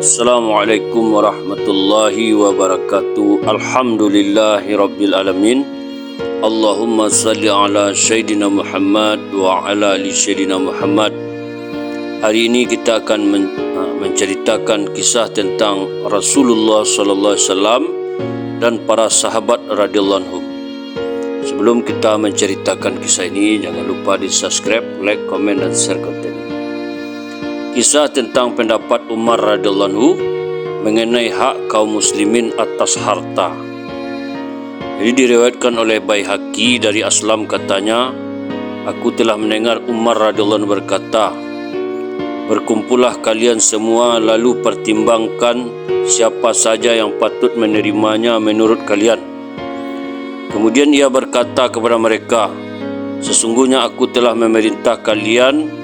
Assalamualaikum warahmatullahi wabarakatuh. Alhamdulillahi rabbil alamin. Allahumma salli ala Sayyidina Muhammad wa ala ali Sayyidina Muhammad. Hari ini kita akan menceritakan kisah tentang Rasulullah sallallahu alaihi wasallam dan para sahabat radhiyallahu anhum. Sebelum kita menceritakan kisah ini, jangan lupa di-subscribe, like, komen dan share konten. Kisah tentang pendapat Umar radhiyallahu anhu mengenai hak kaum muslimin atas harta. Jadi diriwayatkan oleh Baihaqi dari Aslam, katanya, aku telah mendengar Umar radhiyallahu anhu berkata, berkumpullah kalian semua lalu pertimbangkan siapa saja yang patut menerimanya menurut kalian. Kemudian ia berkata kepada mereka, sesungguhnya aku telah memerintah kalian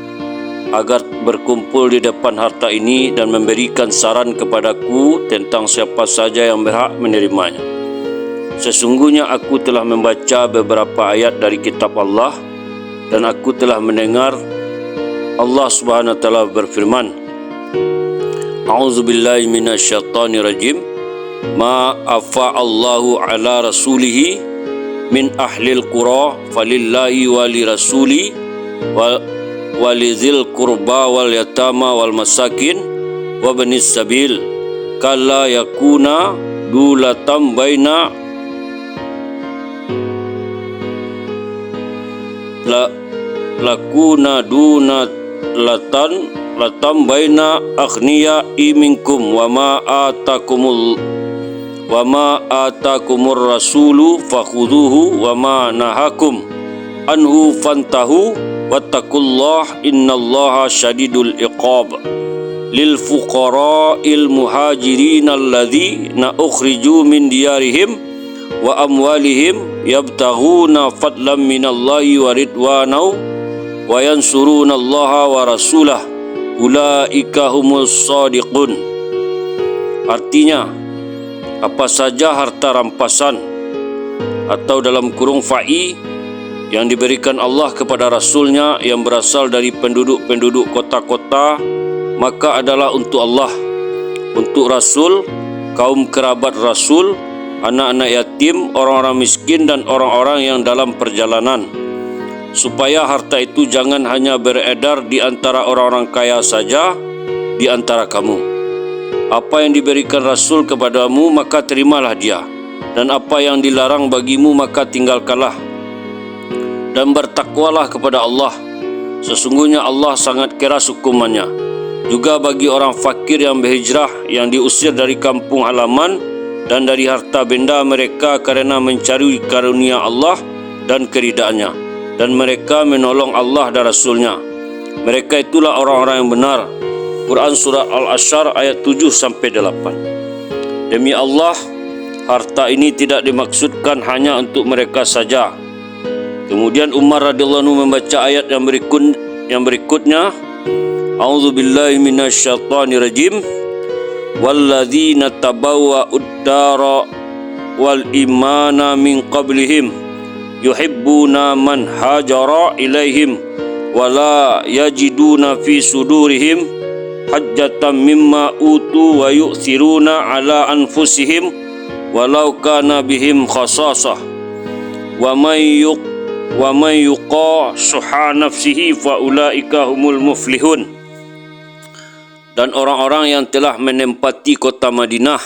agar berkumpul di depan harta ini dan memberikan saran kepadaku tentang siapa saja yang berhak menerimanya. Sesungguhnya aku telah membaca beberapa ayat dari kitab Allah dan aku telah mendengar Allah Subhanahu wa taala berfirman, A'udzubillahi minasyaitonirrajim. Ma afa'allahu ala rasulihi min ahlil qura falillahi wali rasuli walizil kurba wal yatama wal masakin wa banis sabil kalla yakuna dulatam baina lakuna latam baina aghniya minkum wa ma atakumur rasulu fakhuduhu wa ma nahakum anhu fantahu wattaqullah innallaha syadidul iqab lil fuqara'il muhajirin alladzina ukhriju min diyarihim wa amwalihim yabtaghuna fadlan minallahi wa ridwanahu wa yansurunallaha wa rasulah ulaika humus shadiqun. Artinya, apa saja harta rampasan atau dalam kurung fa'i yang diberikan Allah kepada Rasulnya yang berasal dari penduduk-penduduk kota-kota, maka adalah untuk Allah, untuk Rasul, kaum kerabat Rasul, anak-anak yatim, orang-orang miskin dan orang-orang yang dalam perjalanan, supaya harta itu jangan hanya beredar di antara orang-orang kaya saja di antara kamu. Apa yang diberikan Rasul kepadamu maka terimalah dia, dan apa yang dilarang bagimu maka tinggalkanlah. Dan bertakwalah kepada Allah, sesungguhnya Allah sangat keras hukumannya. Juga bagi orang fakir yang berhijrah, yang diusir dari kampung halaman dan dari harta benda mereka karena mencari karunia Allah dan keridhaannya, dan mereka menolong Allah dan Rasulnya, mereka itulah orang-orang yang benar. Quran Surah Al-Asyr ayat 7-8. Demi Allah, harta ini tidak dimaksudkan hanya untuk mereka saja. Kemudian Umar radhiyallahu anhu membaca ayat yang berikutnya, A'udzubillahi minasyaitonirrajim. Walladzina tabawwa'ud dara wal imana min qablihim yuhibbuna man hajara ilaihim wala yajiduna fi sudurihim hajjatan mimma utu wa yu'thiruna ala anfusihim walau kana bihim khasasah wa man yuqa suha nafsihi fa ulaika humul muflihun. Dan orang-orang yang telah menempati kota Madinah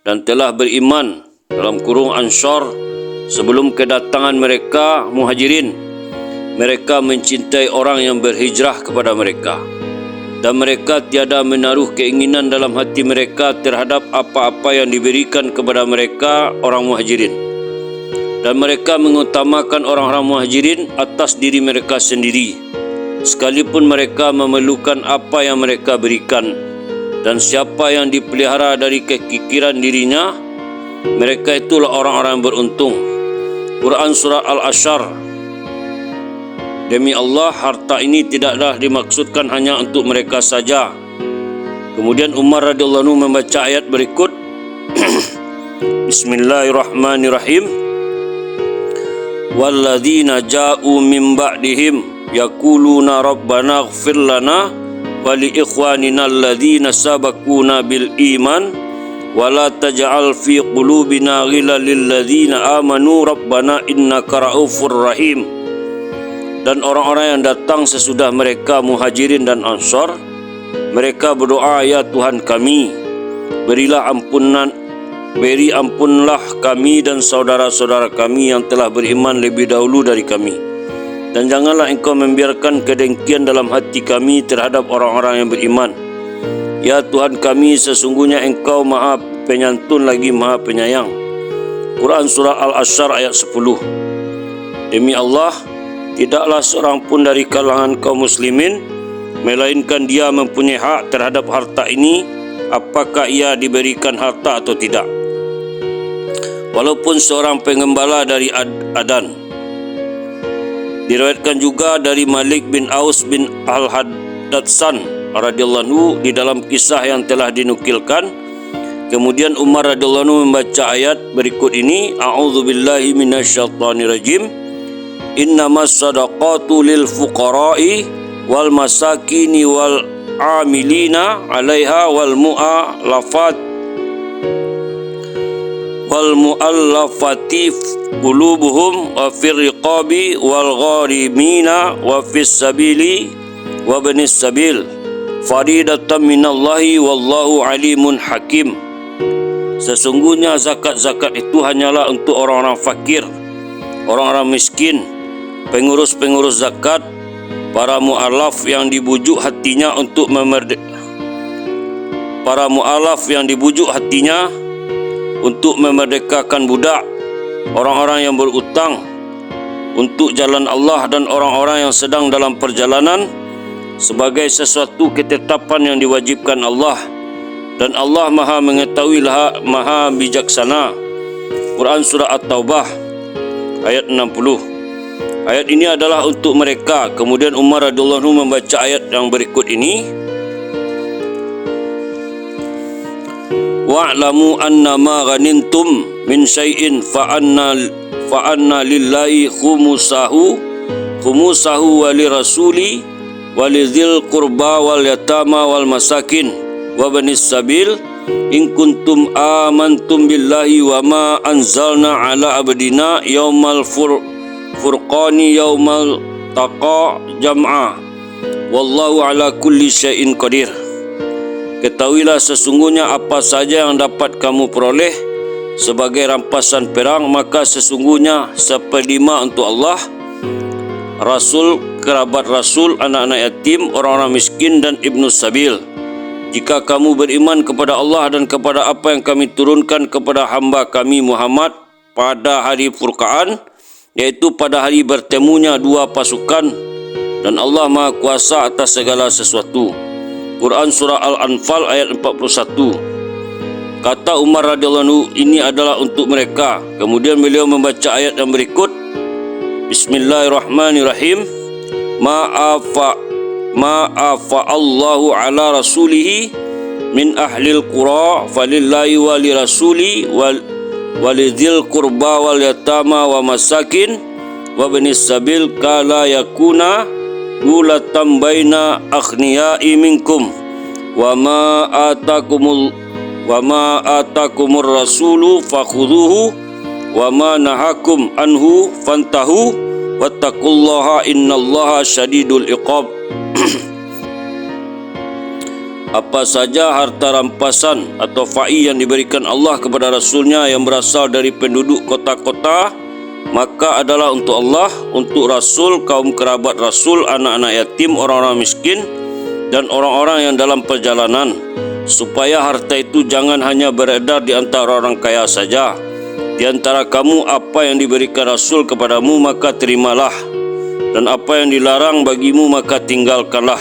dan telah beriman dalam kurung Ansar sebelum kedatangan mereka Muhajirin, mereka mencintai orang yang berhijrah kepada mereka, dan mereka tiada menaruh keinginan dalam hati mereka terhadap apa-apa yang diberikan kepada mereka orang Muhajirin. Dan mereka mengutamakan orang-orang Muhajirin atas diri mereka sendiri, sekalipun mereka memerlukan apa yang mereka berikan. Dan siapa yang dipelihara dari kekikiran dirinya, mereka itulah orang-orang yang beruntung. Quran Surah Al-Asyr. Demi Allah, harta ini tidaklah dimaksudkan hanya untuk mereka saja. Kemudian Umar radhiyallahu anhu membaca ayat berikut. Bismillahirrahmanirrahim. Walladzina ja'u min ba'dihim yaquluna rabbana ighfir lana wa li ikhwanina alladhina sabaquna bil iman wa la taj'al fi qulubina ghillan lil ladzina amanu rabbana innaka ra'ufur rahim. Dan orang-orang yang datang sesudah mereka Muhajirin dan Ansar, mereka berdoa, ya Tuhan kami, beri ampunlah kami dan saudara-saudara kami yang telah beriman lebih dahulu dari kami. Dan janganlah engkau membiarkan kedengkian dalam hati kami terhadap orang-orang yang beriman. Ya Tuhan kami, sesungguhnya engkau maha penyantun lagi maha penyayang. Quran Surah Al-Asyr ayat 10. Demi Allah, tidaklah seorang pun dari kalangan kaum muslimin melainkan dia mempunyai hak terhadap harta ini, apakah ia diberikan harta atau tidak, walaupun seorang pengembala dari Adan. Diriwayatkan juga dari Malik bin Aus bin Al-Hadatsan radhiyallahu anhu di dalam kisah yang telah dinukilkan. Kemudian Umar radhiyallahu anhu membaca ayat berikut ini, A'udzubillahi minasyaitonirrajim. Innamas sadaqatu lil fuqara'i wal masakini wal amilina 'alaiha wal mu'allafati qulubuhum wa fir riqabi wal gharimina wa fis sabili wa banis sabil faridatan minallahi wallahu alimun hakim. Sesungguhnya zakat-zakat itu hanyalah untuk orang-orang fakir, orang-orang miskin, pengurus-pengurus zakat, para mu'alaf yang dibujuk hatinya untuk memerdekakan budak, orang-orang yang berutang untuk jalan Allah, dan orang-orang yang sedang dalam perjalanan sebagai sesuatu ketetapan yang diwajibkan Allah. Dan Allah maha mengetahui, maha bijaksana. Quran Surah At-Taubah ayat 60. Ayat ini adalah untuk mereka. Kemudian Umar radhiyallahu anhu membaca ayat yang berikut ini, wa'lamu annama ghanintum min syai'in fa anna lillahi khumusahu wa lirasuli wa lidzil qurba wal yatama wal masakin wa banis sabil in kuntum amantum billahi wa ma anzalna ala abdina yaumal furqani yaumal taqa jam'a wallahu ala kulli syai'in qadir. Ketahuilah sesungguhnya apa saja yang dapat kamu peroleh sebagai rampasan perang, maka sesungguhnya seperlima untuk Allah, Rasul, kerabat Rasul, anak-anak yatim, orang-orang miskin dan ibnu sabil. Jika kamu beriman kepada Allah dan kepada apa yang kami turunkan kepada hamba kami Muhammad pada hari Furqan, yaitu pada hari bertemunya dua pasukan, dan Allah Maha Kuasa atas segala sesuatu. Quran Surah Al-Anfal ayat 41. Kata Umar radhiyallahu anhu, ini adalah untuk mereka. Kemudian beliau membaca ayat yang berikut, Bismillahirrahmanirrahim. Ma'afa Allahu ala rasulihi min ahlil qura falillahi wali rasuli walidhil qurba wal yatama wa masakin wa banis sabil kala yakuna gulatan baina aghniya'i minkum wa ma atakumur rasulu fakhudhuhu wa ma nahakum anhu fantahu wattaqullaha innallaha syadidul iqab. Apa saja harta rampasan atau fa'i yang diberikan Allah kepada Rasulnya yang berasal dari penduduk kota-kota, maka adalah untuk Allah, untuk Rasul, kaum kerabat Rasul, anak-anak yatim, orang-orang miskin, dan orang-orang yang dalam perjalanan, supaya harta itu jangan hanya beredar di antara orang kaya saja. Di antara kamu apa yang diberikan Rasul kepadamu maka terimalah, dan apa yang dilarang bagimu maka tinggalkanlah,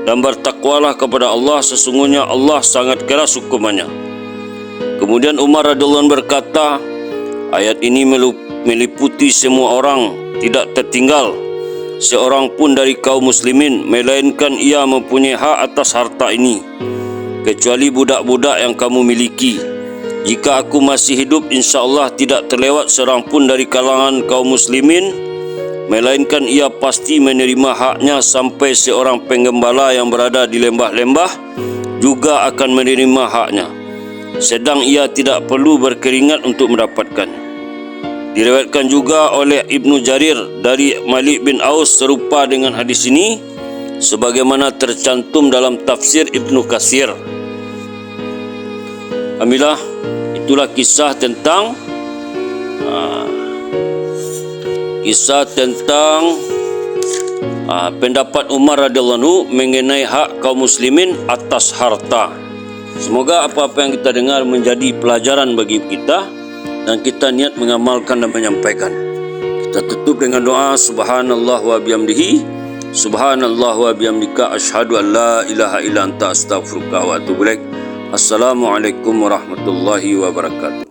dan bertakwalah kepada Allah, sesungguhnya Allah sangat keras hukumannya. Kemudian Umar radhiyallahu anhu berkata, ayat ini meliputi semua orang, tidak tertinggal seorang pun dari kaum muslimin, melainkan ia mempunyai hak atas harta ini, kecuali budak-budak yang kamu miliki. Jika aku masih hidup, insya Allah tidak terlewat seorang pun dari kalangan kaum muslimin melainkan ia pasti menerima haknya sampai seorang penggembala yang berada di lembah-lembah juga akan menerima haknya, sedang ia tidak perlu berkeringat untuk mendapatkannya. Diriwayatkan juga oleh Ibnu Jarir dari Malik bin Aus serupa dengan hadis ini, sebagaimana tercantum dalam tafsir Ibnu Katsir. Alhamdulillah, itulah kisah tentang pendapat Umar radhiyallahu anhu mengenai hak kaum muslimin atas harta. Semoga apa-apa yang kita dengar menjadi pelajaran bagi kita dan kita niat mengamalkan dan menyampaikan. Kita tutup dengan doa, subhanallah wa bihamdihi, subhanallah wa bihamdika, asyhadu an la ilaha illa anta, astaghfiruka wa atubu ilaik. Assalamualaikum warahmatullahi wabarakatuh.